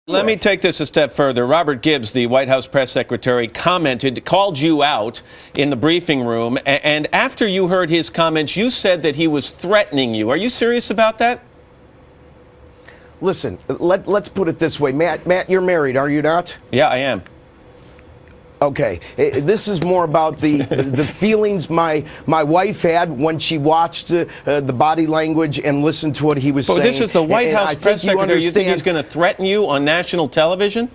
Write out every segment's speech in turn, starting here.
Let me take this a step further. Robert Gibbs, the White House press secretary, called you out in the briefing room, and after you heard his comments, you said that he was threatening you. Are you serious about that? Listen, let's put it this way. Matt, you're married, are you not? Yeah, I am. Okay, this is more about the feelings my wife had when she watched the body language and listened to what he was saying. This is the White House press secretary. You think he's going to threaten you on national television?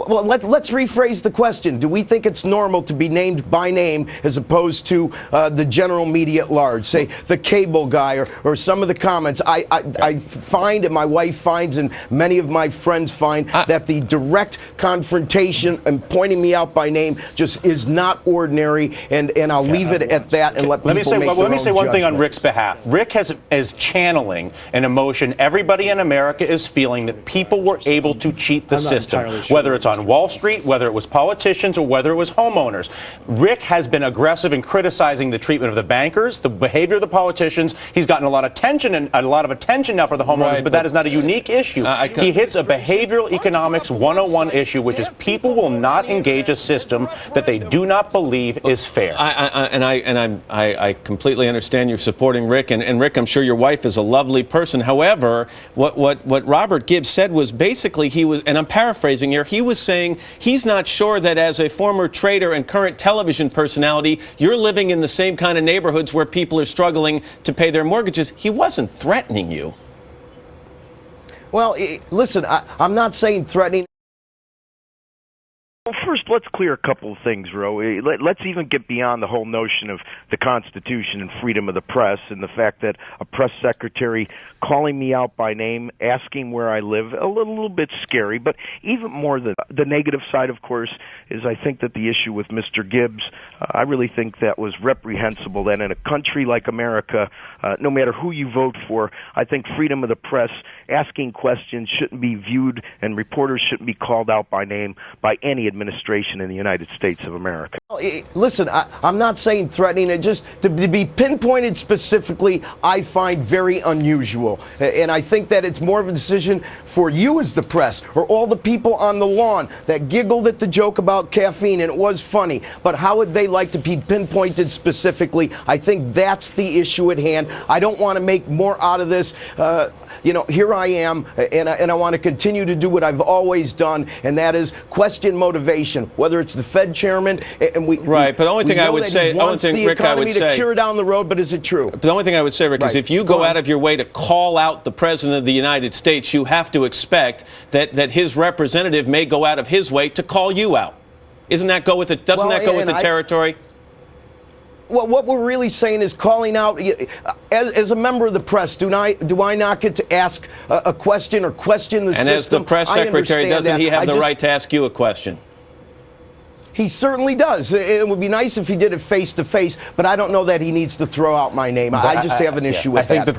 Well, let's rephrase the question. Do we think it's normal to be named by name as opposed to the general media at large? Say the cable guy or some of the comments. I find, and my wife finds, and many of my friends find, that the direct confrontation and pointing me out by name just is not ordinary, and I'll leave it at that and let people make their own Let me say one thing on judgment. Rick's behalf. Rick is channeling an emotion everybody in America is feeling, that people were able to cheat the system, whether it's on Wall Street, whether it was politicians, or whether it was homeowners. Rick has been aggressive in criticizing the treatment of the bankers, the behavior of the politicians. He's gotten a lot of attention and a lot of attention now for the homeowners, Right, but that is not a unique issue. He hits a behavioral economics 101 issue, which is people will not engage a system that they do not believe is fair. I completely understand you're supporting Rick, and Rick, I'm sure your wife is a lovely person. However, what Robert Gibbs said was basically, he was, and I'm paraphrasing here, he was saying he's not sure that as a former trader and current television personality, you're living in the same kind of neighborhoods where people are struggling to pay their mortgages. He wasn't threatening you. Well, listen, I'm not saying threatening. Well, first, let's clear a couple of things, Ro. Let's even get beyond the whole notion of the Constitution and freedom of the press and the fact that a press secretary calling me out by name, asking where I live, a little bit scary. But even more than the negative side, of course, is I think that the issue with Mr. Gibbs, I really think that was reprehensible. That in a country like America, no matter who you vote for, I think freedom of the press, asking questions shouldn't be viewed, and reporters shouldn't be called out by name by any administration in the United States of America. Listen, I'm not saying threatening. It just to be pinpointed specifically, I find very unusual. And I think that it's more of a decision for you as the press, or all the people on the lawn that giggled at the joke about caffeine, and it was funny. But how would they like to be pinpointed specifically? I think that's the issue at hand. I don't want to make more out of this. Here I am, and I want to continue to do what I've always done, and that is question motivation. Whether it's the Fed chairman, and right. But the only thing I would say, the economy to cure down the road. But is it true? But the only thing I would say, Rick, is if you go out of your way to call out the president of the United States, you have to expect that his representative may go out of his way to call you out. Isn't that go with it? Doesn't that go with the territory? Well, what we're really saying is calling out, as a member of the press, do I not get to ask a question or question the system? And as the press secretary, doesn't he have the right to ask you a question? He certainly does. It would be nice if he did it face to face, but I don't know that he needs to throw out my name. I just have an issue with that.